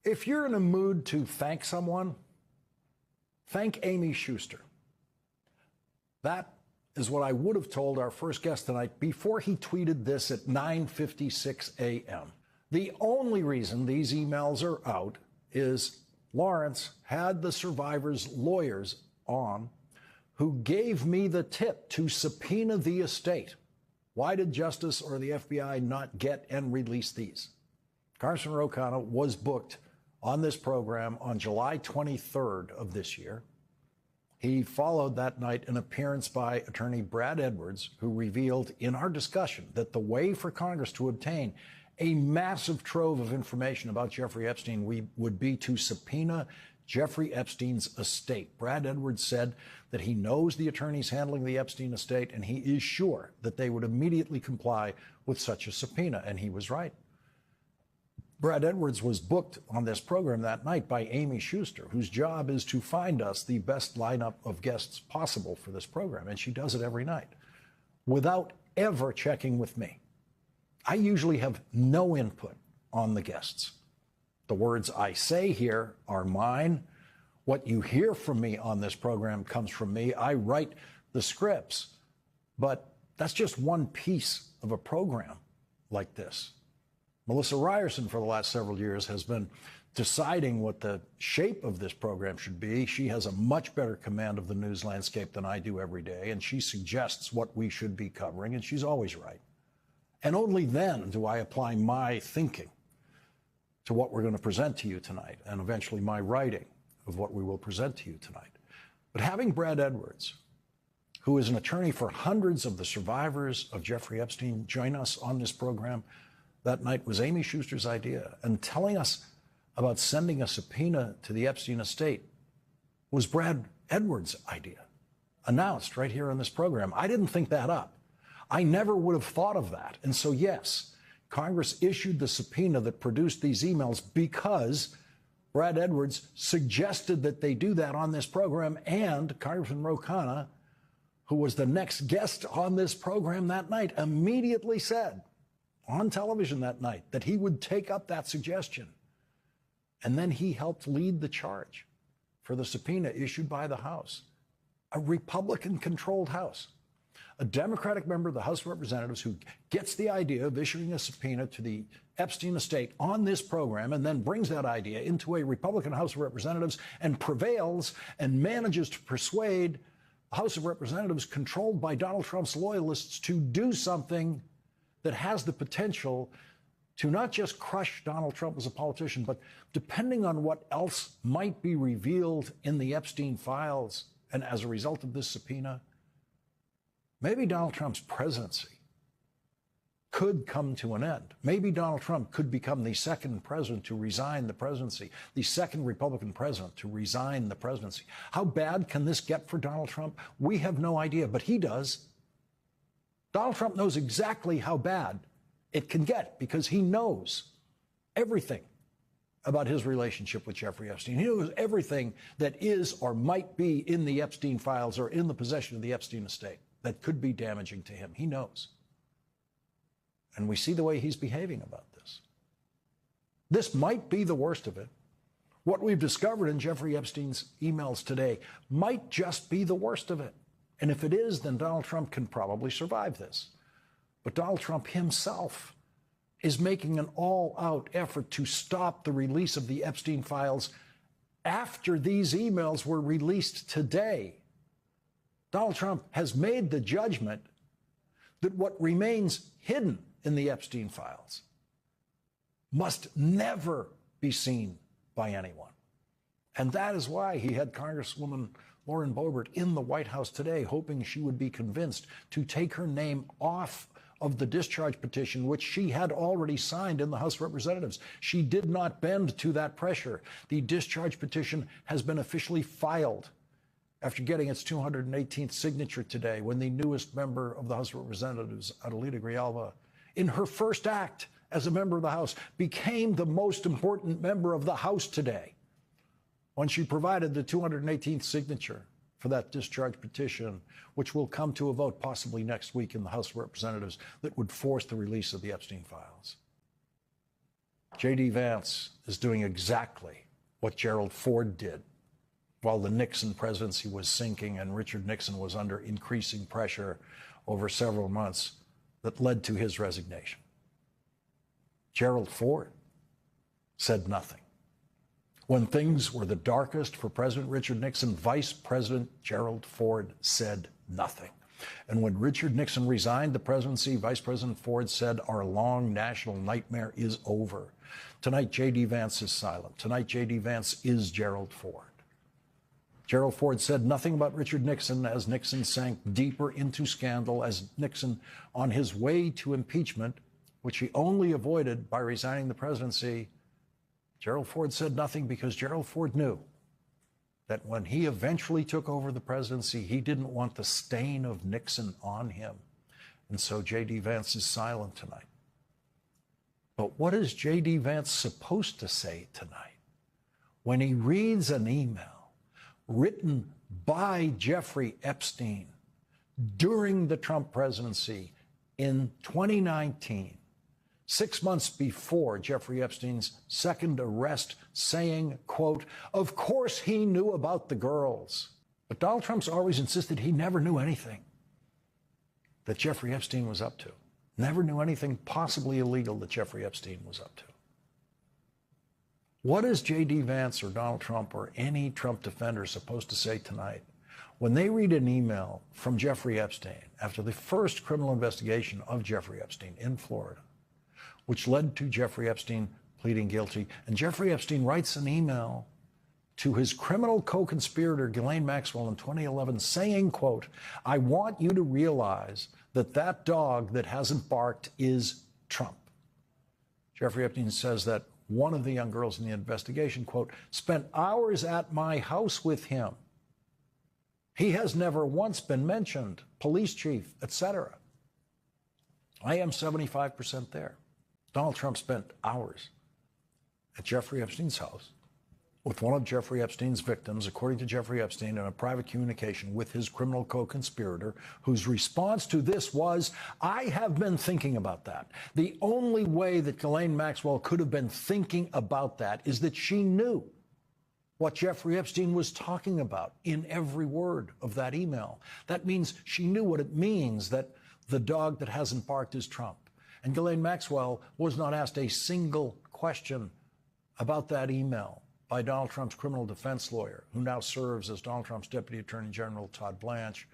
If you're in a mood to thank someone, thank Amy Schuster. That is what I would have told our first guest tonight before he tweeted this at 9:56 a.m. The only reason these emails are out is Lawrence had the survivors' lawyers on who gave me the tip to subpoena the estate. Why did Justice or the FBI not get and release these? Congressman Ro Khanna was booked on this program on July 23rd of this year. He followed that night an appearance by attorney Brad Edwards, who revealed in our discussion that the way for Congress to obtain a massive trove of information about Jeffrey Epstein would be to subpoena Jeffrey Epstein's estate. Brad Edwards said that he knows the attorneys handling the Epstein estate, and he is sure that they would immediately comply with such a subpoena, and he was right. Brad Edwards was booked on this program that night by Amy Schuster, whose job is to find us the best lineup of guests possible for this program, and she does it every night without ever checking with me. I usually have no input on the guests. The words I say here are mine. What you hear from me on this program comes from me. I write the scripts, but that's just one piece of a program like this. Melissa Ryerson, for the last several years, has been deciding what the shape of this program should be. She has a much better command of the news landscape than I do every day, and she suggests what we should be covering, and she's always right. And only then do I apply my thinking to what we're going to present to you tonight, and eventually my writing of what we will present to you tonight. But having Brad Edwards, who is an attorney for hundreds of the survivors of Jeffrey Epstein, join us on this program that night was Amy Schuster's idea, and telling us about sending a subpoena to the Epstein estate was Brad Edwards' idea, announced right here on this program. I didn't think that up. I never would have thought of that. And so, yes, Congress issued the subpoena that produced these emails because Brad Edwards suggested that they do that on this program, and Congressman Ro Khanna, who was the next guest on this program that night, immediately said on television that night that he would take up that suggestion. And then he helped lead the charge for the subpoena issued by the House, a Republican-controlled House. A Democratic member of the House of Representatives who gets the idea of issuing a subpoena to the Epstein estate on this program and then brings that idea into a Republican House of Representatives and prevails and manages to persuade a House of Representatives controlled by Donald Trump's loyalists to do something that has the potential to not just crush Donald Trump as a politician, but depending on what else might be revealed in the Epstein files and as a result of this subpoena, maybe Donald Trump's presidency could come to an end. Maybe Donald Trump could become the second president to resign the presidency, the second Republican president to resign the presidency. How bad can this get for Donald Trump? We have no idea, but he does. Donald Trump knows exactly how bad it can get because he knows everything about his relationship with Jeffrey Epstein. He knows everything that is or might be in the Epstein files or in the possession of the Epstein estate that could be damaging to him. He knows. And we see the way he's behaving about this. This might be the worst of it. What we've discovered in Jeffrey Epstein's emails today might just be the worst of it. And if it is, then Donald Trump can probably survive this. But Donald Trump himself is making an all-out effort to stop the release of the Epstein files after these emails were released today. Donald Trump has made the judgment that what remains hidden in the Epstein files must never be seen by anyone. And that is why he had Congresswoman Lauren Boebert in the White House today, hoping she would be convinced to take her name off of the discharge petition, which she had already signed in the House of Representatives. She did not bend to that pressure. The discharge petition has been officially filed after getting its 218th signature today, when the newest member of the House of Representatives, Adelita Grijalva, in her first act as a member of the House, became the most important member of the House today, when she provided the 218th signature for that discharge petition, which will come to a vote possibly next week in the House of Representatives, that would force the release of the Epstein files. J.D. Vance is doing exactly what Gerald Ford did while the Nixon presidency was sinking and Richard Nixon was under increasing pressure over several months that led to his resignation. Gerald Ford said nothing. When things were the darkest for President Richard Nixon, Vice President Gerald Ford said nothing. And when Richard Nixon resigned the presidency, Vice President Ford said, "Our long national nightmare is over." Tonight, J.D. Vance is silent. Tonight, J.D. Vance is Gerald Ford. Gerald Ford said nothing about Richard Nixon as Nixon sank deeper into scandal, as Nixon, on his way to impeachment, which he only avoided by resigning the presidency, Gerald Ford said nothing because Gerald Ford knew that when he eventually took over the presidency, he didn't want the stain of Nixon on him. And so J.D. Vance is silent tonight. But what is J.D. Vance supposed to say tonight when he reads an email written by Jeffrey Epstein during the Trump presidency in 2019, 6 months before Jeffrey Epstein's second arrest, saying, quote, "Of course he knew about the girls." But Donald Trump's always insisted he never knew anything that Jeffrey Epstein was up to. Never knew anything possibly illegal that Jeffrey Epstein was up to. What is J.D. Vance or Donald Trump or any Trump defender supposed to say tonight when they read an email from Jeffrey Epstein after the first criminal investigation of Jeffrey Epstein in Florida, which led to Jeffrey Epstein pleading guilty, and Jeffrey Epstein writes an email to his criminal co-conspirator Ghislaine Maxwell in 2011 saying, quote, "I want you to realize that that dog that hasn't barked is Trump." Jeffrey Epstein says that one of the young girls in the investigation, quote, "spent hours at my house with him. He has never once been mentioned, police chief, etc." I am 75% there. Donald Trump spent hours at Jeffrey Epstein's house with one of Jeffrey Epstein's victims, according to Jeffrey Epstein, in a private communication with his criminal co-conspirator, whose response to this was, "I have been thinking about that." The only way that Ghislaine Maxwell could have been thinking about that is that she knew what Jeffrey Epstein was talking about in every word of that email. That means she knew what it means that the dog that hasn't barked is Trump. And Ghislaine Maxwell was not asked a single question about that email by Donald Trump's criminal defense lawyer, who now serves as Donald Trump's Deputy Attorney General, Todd Blanche,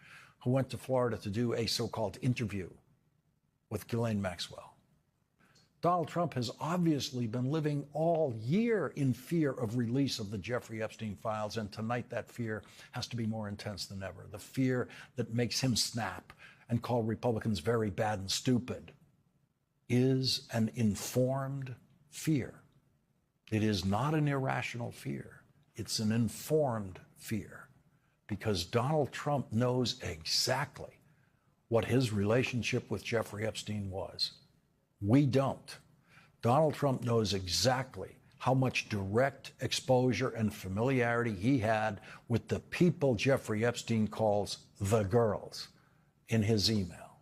who went to Florida to do a so-called interview with Ghislaine Maxwell. Donald Trump has obviously been living all year in fear of release of the Jeffrey Epstein files, and tonight that fear has to be more intense than ever. The fear that makes him snap and call Republicans very bad and stupid is an informed fear. It is not an irrational fear. It's an informed fear, because Donald Trump knows exactly what his relationship with Jeffrey Epstein was. We don't. Donald Trump knows exactly how much direct exposure and familiarity he had with the people Jeffrey Epstein calls the girls in his email.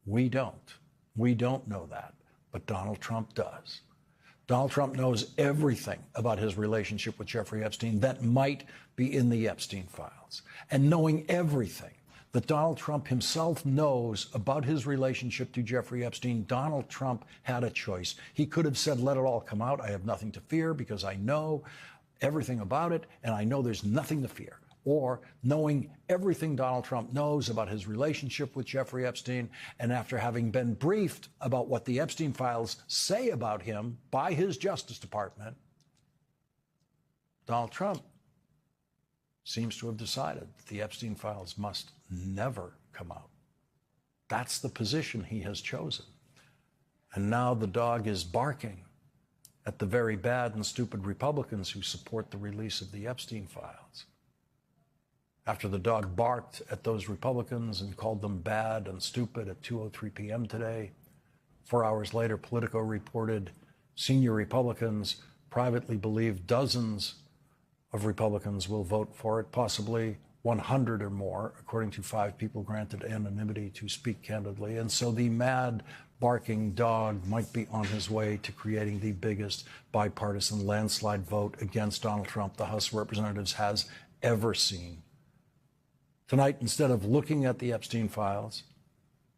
We don't. We don't know that, but Donald Trump does. Donald Trump knows everything about his relationship with Jeffrey Epstein that might be in the Epstein files. And knowing everything that Donald Trump himself knows about his relationship to Jeffrey Epstein, Donald Trump had a choice. He could have said, "Let it all come out. I have nothing to fear because I know everything about it and I know there's nothing to fear." Or knowing everything Donald Trump knows about his relationship with Jeffrey Epstein, and after having been briefed about what the Epstein files say about him by his Justice Department, Donald Trump seems to have decided that the Epstein files must never come out. That's the position he has chosen. And now the dog is barking at the very bad and stupid Republicans who support the release of the Epstein files. After the dog barked at those Republicans and called them bad and stupid at 2:03 p.m. today, 4 hours later, Politico reported senior Republicans privately believe dozens of Republicans will vote for it, possibly 100 or more, according to 5 people granted anonymity to speak candidly. And so the mad barking dog might be on his way to creating the biggest bipartisan landslide vote against Donald Trump the House of Representatives has ever seen. Tonight, instead of looking at the Epstein files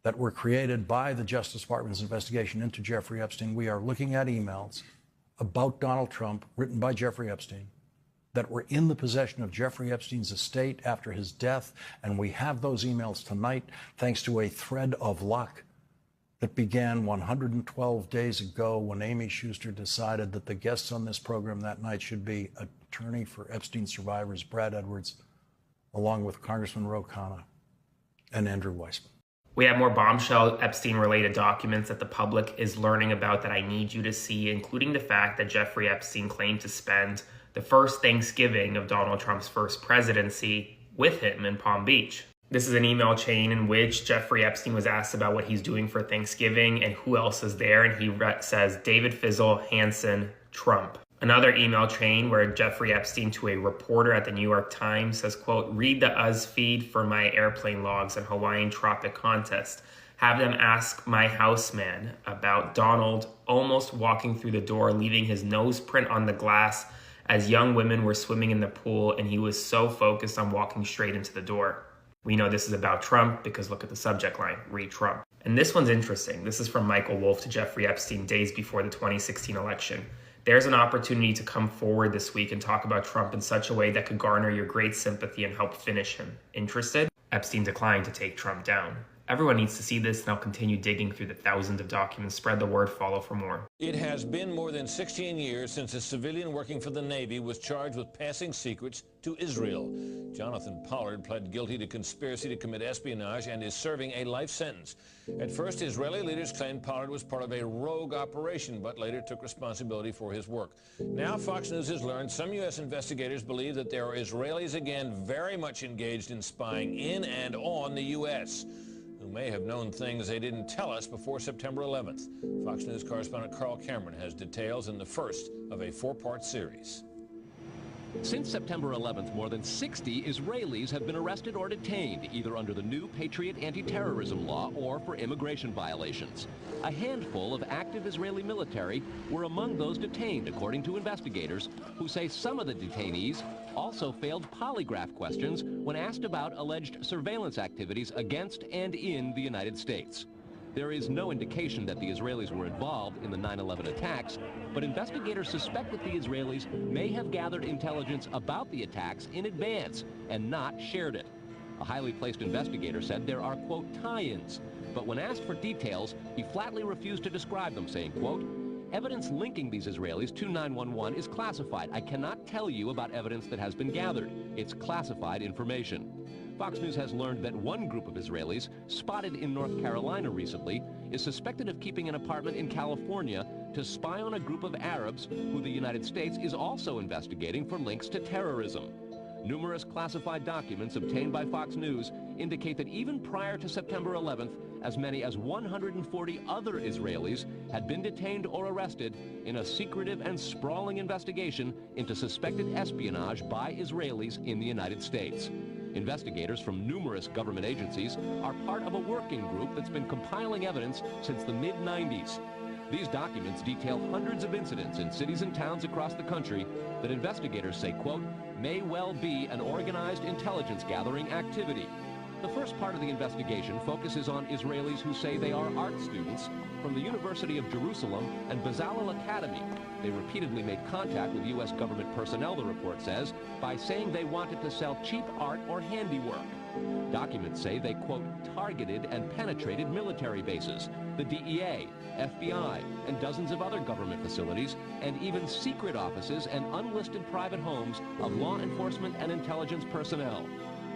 that were created by the Justice Department's investigation into Jeffrey Epstein, we are looking at emails about Donald Trump written by Jeffrey Epstein that were in the possession of Jeffrey Epstein's estate after his death. And we have those emails tonight thanks to a thread of luck that began 112 days ago when Amy Schuster decided that the guests on this program that night should be attorney for Epstein survivors Brad Edwards, along with Congressman Ro Khanna and Andrew Weissman. We have more bombshell Epstein-related documents that the public is learning about that I need you to see, including the fact that Jeffrey Epstein claimed to spend the first Thanksgiving of Donald Trump's first presidency with him in Palm Beach. This is an email chain in which Jeffrey Epstein was asked about what he's doing for Thanksgiving and who else is there, and he says David Fizzle, Hansen, Trump. Another email chain where Jeffrey Epstein to a reporter at the New York Times says, quote, read the Uz feed for my airplane logs and Hawaiian Tropic contest. Have them ask my houseman about Donald almost walking through the door, leaving his nose print on the glass as young women were swimming in the pool, and he was so focused on walking straight into the door. We know this is about Trump because look at the subject line, read Trump. And this one's interesting. This is from Michael Wolff to Jeffrey Epstein days before the 2016 election. There's an opportunity to come forward this week and talk about Trump in such a way that could garner your great sympathy and help finish him. Interested? Epstein declined to take Trump down. Everyone needs to see this, and I'll continue digging through the thousands of documents. Spread the word, follow for more. It has been more than 16 years since a civilian working for the Navy was charged with passing secrets to Israel. Jonathan Pollard pled guilty to conspiracy to commit espionage and is serving a life sentence. At first, Israeli leaders claimed Pollard was part of a rogue operation, but later took responsibility for his work. Now, Fox News has learned some U.S. investigators believe that there are Israelis again very much engaged in spying in and on the U.S., who may have known things they didn't tell us before September 11th. Fox News correspondent Carl Cameron has details in the first of a four-part series. Since September 11th, more than 60 Israelis have been arrested or detained, either under the new Patriot anti-terrorism law or for immigration violations. A handful of active Israeli military were among those detained, according to investigators, who say some of the detainees also failed polygraph questions when asked about alleged surveillance activities against and in the United States. There is no indication that the Israelis were involved in the 9/11 attacks, but investigators suspect that the Israelis may have gathered intelligence about the attacks in advance and not shared it. A highly placed investigator said there are, quote, tie-ins, but when asked for details, he flatly refused to describe them, saying, quote, evidence linking these Israelis to 9/11 is classified. I cannot tell you about evidence that has been gathered. It's classified information. Fox News has learned that one group of Israelis, spotted in North Carolina recently, is suspected of keeping an apartment in California to spy on a group of Arabs who the United States is also investigating for links to terrorism. Numerous classified documents obtained by Fox News indicate that even prior to September 11th, as many as 140 other Israelis had been detained or arrested in a secretive and sprawling investigation into suspected espionage by Israelis in the United States. Investigators from numerous government agencies are part of a working group that's been compiling evidence since the mid-90s. These documents detail hundreds of incidents in cities and towns across the country that investigators say, quote, may well be an organized intelligence gathering activity. The first part of the investigation focuses on Israelis who say they are art students from the University of Jerusalem and Bezalel Academy. They repeatedly made contact with U.S. government personnel, the report says, by saying they wanted to sell cheap art or handiwork. Documents say they, quote, targeted and penetrated military bases, the DEA, FBI, and dozens of other government facilities, and even secret offices and unlisted private homes of law enforcement and intelligence personnel.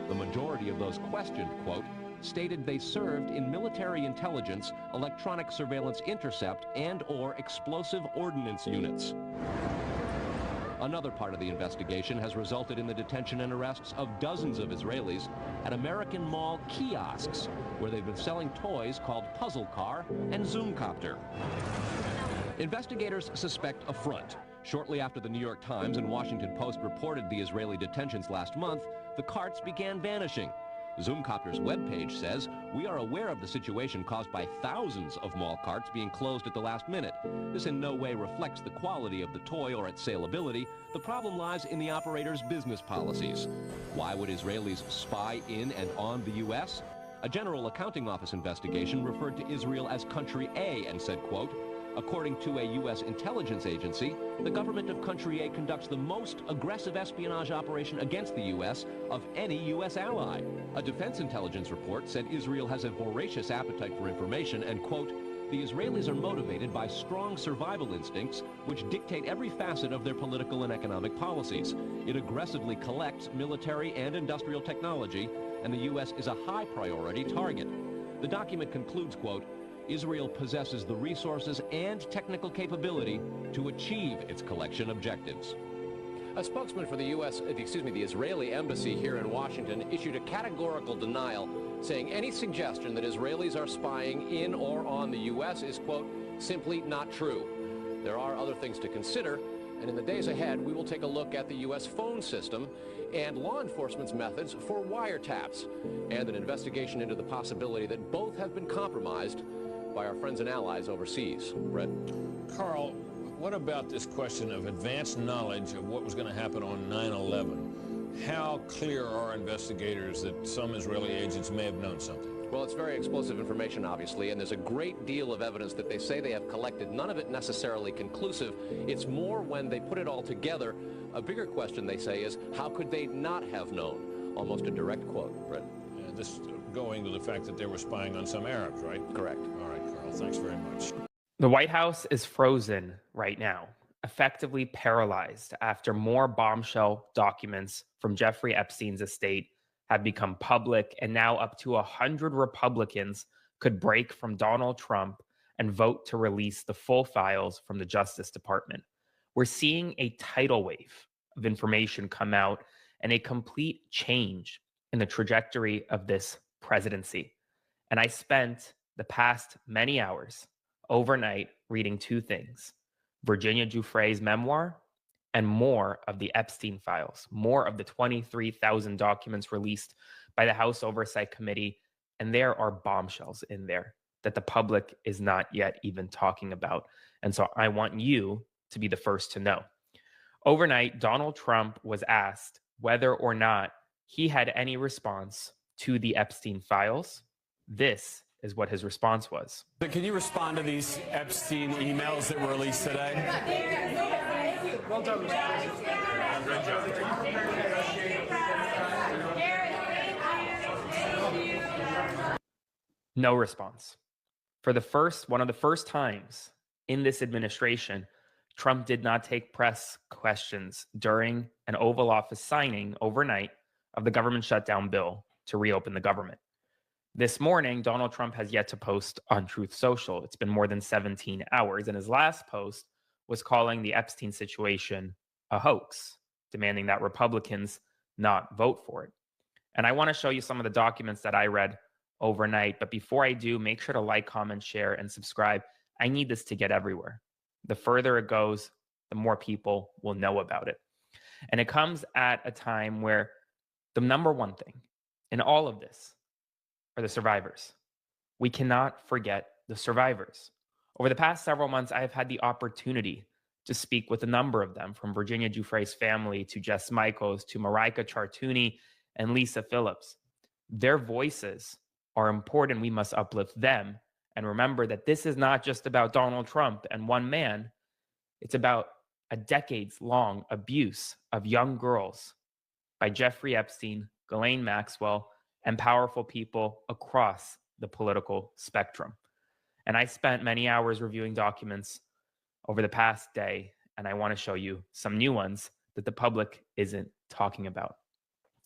The majority of those questioned, quote, stated they served in military intelligence, electronic surveillance intercept, and/or explosive ordnance units. Another part of the investigation has resulted in the detention and arrests of dozens of Israelis at American Mall kiosks, where they've been selling toys called Puzzle Car and Zoomcopter. Investigators suspect a front. Shortly after the New York Times and Washington Post reported the Israeli detentions last month, the carts began vanishing. Zoomcopter's webpage says, "We are aware of the situation caused by thousands of mall carts being closed at the last minute. This in no way reflects the quality of the toy or its saleability. The problem lies in the operator's business policies." Why would Israelis spy in and on the U.S.? A General Accounting Office investigation referred to Israel as Country A and said, quote, "According to a U.S. intelligence agency, the government of Country A conducts the most aggressive espionage operation against the U.S. of any U.S. ally." A defense intelligence report said Israel has a voracious appetite for information and, quote, "The Israelis are motivated by strong survival instincts which dictate every facet of their political and economic policies. It aggressively collects military and industrial technology, and the U.S. is a high priority target." The document concludes, quote, "Israel possesses the resources and technical capability to achieve its collection objectives." A spokesman for the the Israeli embassy here in Washington issued a categorical denial, saying any suggestion that Israelis are spying in or on the U.S. is, quote, "simply not true." There are other things to consider, and in the days ahead, we will take a look at the U.S. phone system and law enforcement's methods for wiretaps, and an investigation into the possibility that both have been compromised by our friends and allies overseas. Brett? Carl, what about this question of advanced knowledge of what was going to happen on 9/11? How clear are investigators that some Israeli agents may have known something? Well, it's very explosive information, obviously, and there's a great deal of evidence that they say they have collected, none of it necessarily conclusive. It's more when they put it all together. A bigger question, they say, is how could they not have known? Almost a direct quote, Brett. This going to the fact that they were spying on some Arabs, right? Correct. All right, Carl, thanks very much. The White House is frozen right now, effectively paralyzed after more bombshell documents from Jeffrey Epstein's estate have become public, and now up to 100 Republicans could break from Donald Trump and vote to release the full files from the Justice Department. We're seeing a tidal wave of information come out and a complete change in the trajectory of this presidency. And I spent the past many hours overnight reading two things: Virginia Giuffre's memoir and more of the Epstein files, more of the 23,000 documents released by the House Oversight Committee. And there are bombshells in there that the public is not yet even talking about. And so I want you to be the first to know. Overnight, Donald Trump was asked whether or not he had any response to the Epstein files. This is what his response was. Can you respond to these Epstein emails that were released today? Well done, Mr. President. Great job. No response. For one of the first times in this administration, Trump did not take press questions during an Oval Office signing overnight of the government shutdown bill to reopen the government. This morning, Donald Trump has yet to post on Truth Social. It's been more than 17 hours, and his last post was calling the Epstein situation a hoax, demanding that Republicans not vote for it. And I want to show you some of the documents that I read overnight. But before I do, make sure to like, comment, share, and subscribe. I need this to get everywhere. The further it goes, the more people will know about it. And it comes at a time where the number one thing in all of this are the survivors. We cannot forget the survivors. Over the past several months, I have had the opportunity to speak with a number of them, from Virginia Giuffre's family to Jess Michaels to Marika Chartouni and Lisa Phillips. Their voices are important. We must uplift them and remember that this is not just about Donald Trump and one man. It's about a decades-long abuse of young girls by Jeffrey Epstein, Ghislaine Maxwell, and powerful people across the political spectrum. And I spent many hours reviewing documents over the past day, and I want to show you some new ones that the public isn't talking about.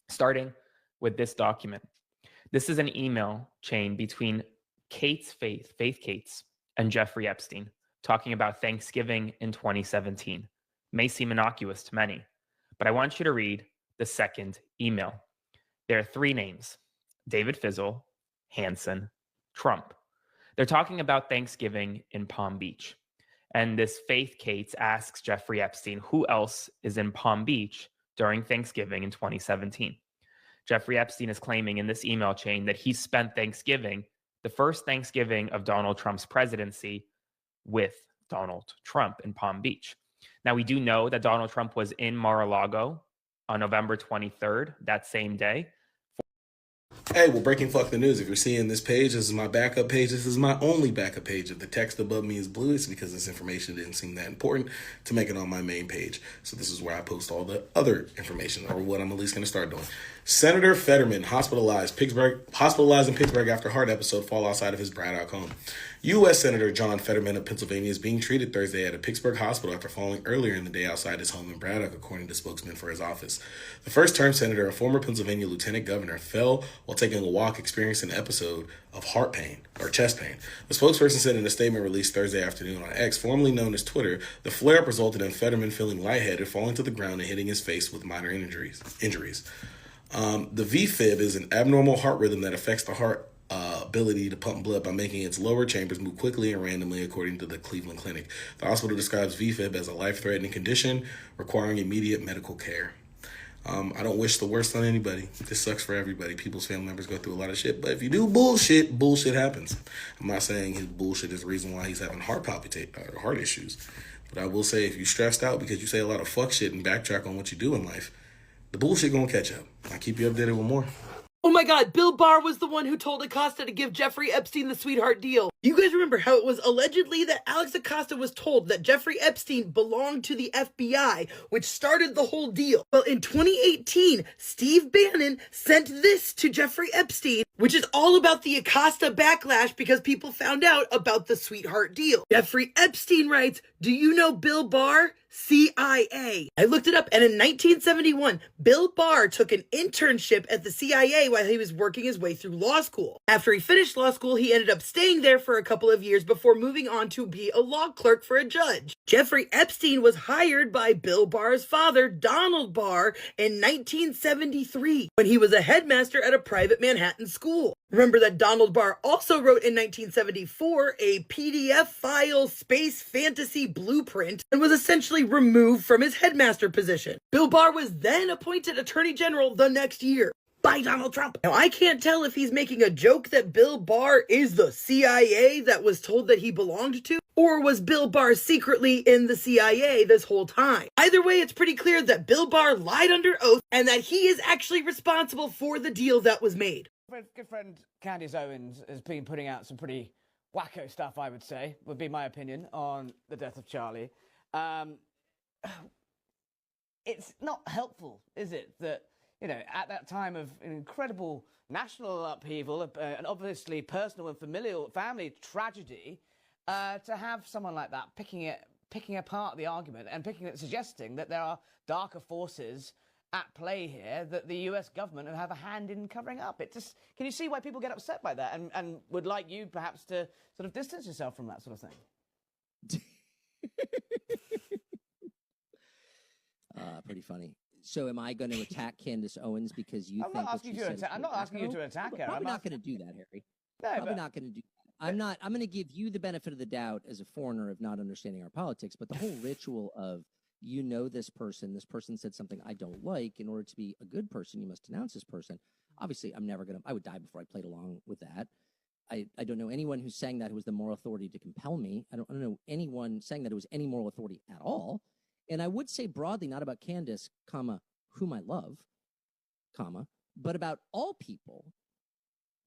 Starting with this document. This is an email chain between Faith Cates, and Jeffrey Epstein, talking about Thanksgiving in 2017. May seem innocuous to many, but I want you to read the second email. There are three names: David Fizzle, Hansen, Trump. They're talking about Thanksgiving in Palm Beach. And this Faith Cates asks Jeffrey Epstein who else is in Palm Beach during Thanksgiving in 2017. Jeffrey Epstein is claiming in this email chain that he spent Thanksgiving, the first Thanksgiving of Donald Trump's presidency, with Donald Trump in Palm Beach. Now, we do know that Donald Trump was in Mar-a-Lago on November 23rd, that same day. Hey, well, breaking fuck the news. If you're seeing this page, this is my backup page. This is my only backup page. If the text above me is blue, it's because this information didn't seem that important to make it on my main page. So this is where I post all the other information, or what I'm at least going to start doing. Senator Fetterman hospitalized in Pittsburgh after heart episode fall outside of his Braddock home. U.S. Senator John Fetterman of Pennsylvania is being treated Thursday at a Pittsburgh hospital after falling earlier in the day outside his home in Braddock, according to spokesman for his office. The first-term senator, a former Pennsylvania lieutenant governor, fell while taking a walk, experiencing an episode of heart pain or chest pain. The spokesperson said in a statement released Thursday afternoon on X, formerly known as Twitter, the flare-up resulted in Fetterman feeling lightheaded, falling to the ground and hitting his face with minor injuries. The VFib is an abnormal heart rhythm that affects the heart ability to pump blood by making its lower chambers move quickly and randomly, according to the Cleveland Clinic. The hospital describes VFib as a life-threatening condition requiring immediate medical care. I don't wish the worst on anybody. This sucks for everybody. People's family members go through a lot of shit. But if you do bullshit, bullshit happens. I'm not saying his bullshit is the reason why he's having heart issues. But I will say, if you're stressed out because you say a lot of fuck shit and backtrack on what you do in life, the bullshit gonna catch up. I'll keep you updated with more. Oh my God, Bill Barr was the one who told Acosta to give Jeffrey Epstein the sweetheart deal. You guys remember how it was allegedly that Alex Acosta was told that Jeffrey Epstein belonged to the FBI, which started the whole deal. Well, in 2018, Steve Bannon sent this to Jeffrey Epstein, which is all about the Acosta backlash because people found out about the sweetheart deal. Jeffrey Epstein writes, "Do you know Bill Barr? CIA." I looked it up, and in 1971, Bill Barr took an internship at the CIA while he was working his way through law school. After he finished law school, he ended up staying there for a couple of years before moving on to be a law clerk for a judge. Jeffrey Epstein was hired by Bill Barr's father, Donald Barr, in 1973 when he was a headmaster at a private Manhattan school. Remember that Donald Barr also wrote in 1974 a PDF file space fantasy blueprint and was essentially removed from his headmaster position. Bill Barr was then appointed Attorney General the next year by Donald Trump. Now, I can't tell if he's making a joke that Bill Barr is the CIA that was told that he belonged to, or was Bill Barr secretly in the CIA this whole time. Either way, it's pretty clear that Bill Barr lied under oath and that he is actually responsible for the deal that was made. Good friend Candace Owens has been putting out some pretty wacko stuff, I would say, would be my opinion, on the death of Charlie. It's not helpful, is it, that, you know, at that time of incredible national upheaval, and obviously personal and familial family tragedy, to have someone like that picking apart the argument and suggesting that there are darker forces at play here that the US government have a hand in covering up. Can you see why people get upset by that and would like you perhaps to sort of distance yourself from that sort of thing? Pretty funny. So am I going to attack Candace Owens because you think I'm not asking you to attack her. I'm not going to do that, Harry. No, Probably not going to do that. I'm going to give you the benefit of the doubt as a foreigner of not understanding our politics, but the whole ritual of, you know, this person said something I don't like. In order to be a good person, you must denounce this person. Obviously, I would die before I played along with that. I don't know anyone who's saying that who has the moral authority to compel me. I don't know anyone saying that it was any moral authority at all. And I would say broadly, not about Candace, whom I love, but about all people.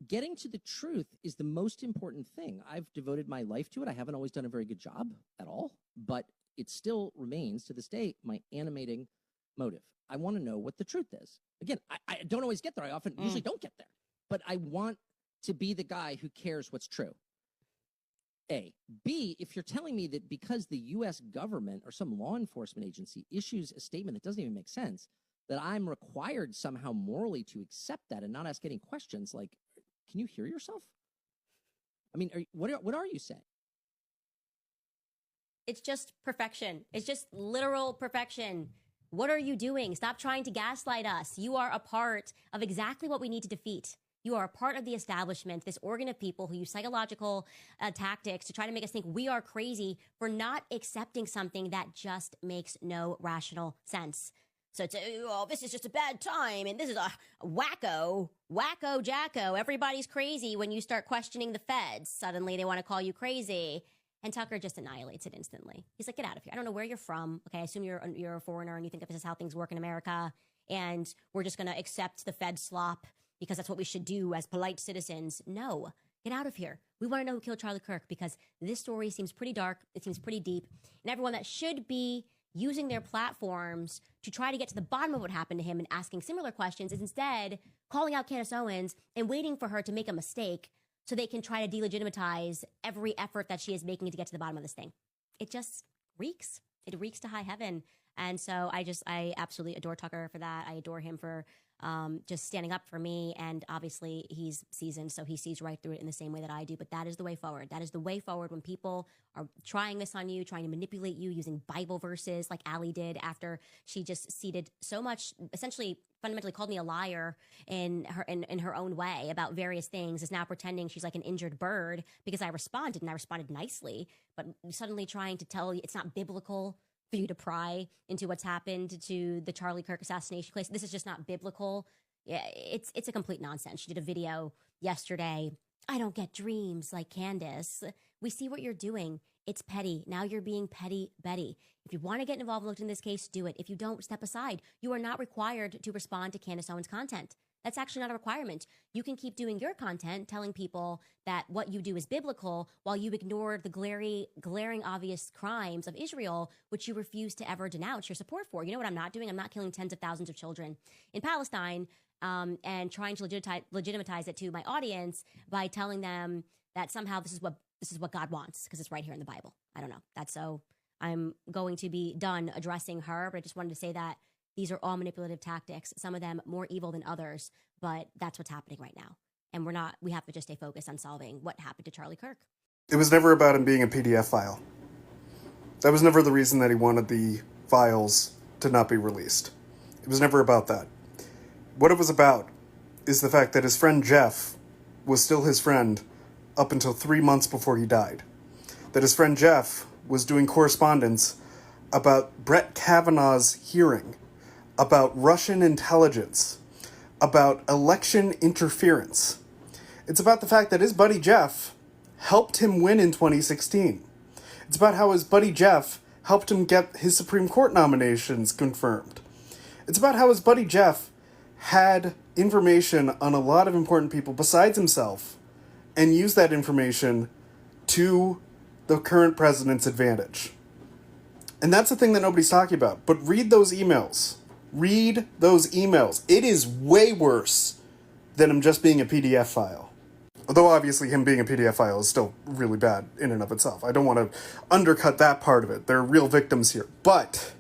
Getting to the truth is the most important thing. I've devoted my life to it. I haven't always done a very good job at all, but it still remains to this day my animating motive. I want to know what the truth is. Again, I don't always get there. I usually don't get there, but I want to be the guy who cares what's true. A. B, if you're telling me that because the U.S. government or some law enforcement agency issues a statement that doesn't even make sense, that I'm required somehow morally to accept that and not ask any questions like, can you hear yourself? I mean, what are you saying? It's just perfection. It's just literal perfection. What are you doing? Stop trying to gaslight us. You are a part of exactly what we need to defeat. You are a part of the establishment, this organ of people who use psychological tactics to try to make us think we are crazy for not accepting something that just makes no rational sense. So it's, oh, this is just a bad time, and this is a wacko jacko. Everybody's crazy when you start questioning the feds. Suddenly they want to call you crazy. And Tucker just annihilates it instantly. He's like, get out of here. I don't know where you're from. Okay, I assume you're a foreigner and you think that this is how things work in America. And we're just going to accept the Fed slop because that's what we should do as polite citizens. No, get out of here. We want to know who killed Charlie Kirk because this story seems pretty dark. It seems pretty deep. And everyone that should be using their platforms to try to get to the bottom of what happened to him and asking similar questions is instead calling out Candace Owens and waiting for her to make a mistake so they can try to delegitimize every effort that she is making to get to the bottom of this thing. It just reeks. It reeks to high heaven. And so I absolutely adore Tucker for that. I adore him for just standing up for me. And obviously he's seasoned, so he sees right through it in the same way that I do. But that is the way forward. That is the way forward when people are trying this on you, trying to manipulate you using Bible verses like Allie did after she just ceded so much, essentially fundamentally called me a liar in her own way about various things, is now pretending she's like an injured bird because I responded, and I responded nicely, but suddenly trying to tell you it's not biblical for you to pry into what's happened to the Charlie Kirk assassination case. This is just not biblical. Yeah, it's a complete nonsense. She did a video yesterday. I don't get dreams like Candace. We see what you're doing. It's petty. Now you're being petty Betty. If you want to get involved and look in this case, do it. If you don't, step aside. You are not required to respond to Candace Owens' content. That's actually not a requirement. You can keep doing your content, telling people that what you do is biblical while you ignore the glaring obvious crimes of Israel, which you refuse to ever denounce your support for. You know what I'm not doing? I'm not killing tens of thousands of children in Palestine and trying to legitimize it to my audience by telling them that somehow this is what God wants because it's right here in the Bible. I don't know. That's so I'm going to be done addressing her, but I just wanted to say that these are all manipulative tactics, some of them more evil than others, but that's what's happening right now. And we have to just stay focused on solving what happened to Charlie Kirk. It was never about him being a PDF file. That was never the reason that he wanted the files to not be released. It was never about that. What it was about is the fact that his friend Jeff was still his friend up until 3 months before he died. That his friend Jeff was doing correspondence about Brett Kavanaugh's hearing, about Russian intelligence, about election interference. It's about the fact that his buddy Jeff helped him win in 2016. It's about how his buddy Jeff helped him get his Supreme Court nominations confirmed. It's about how his buddy Jeff had information on a lot of important people besides himself and used that information to the current president's advantage. And that's the thing that nobody's talking about. But read those emails. Read those emails. It is way worse than him just being a PDF file. Although obviously him being a PDF file is still really bad in and of itself. I don't want to undercut that part of it. There are real victims here. But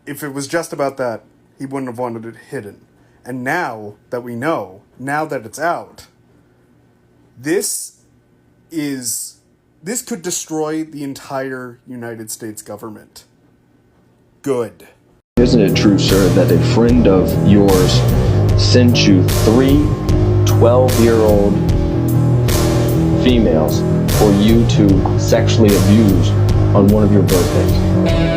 if it was just about that, he wouldn't have wanted it hidden. And now that we know, now that it's out, this could destroy the entire United States government. Good. Isn't it true, sir, that a friend of yours sent you 3 12-year-old females for you to sexually abuse on one of your birthdays?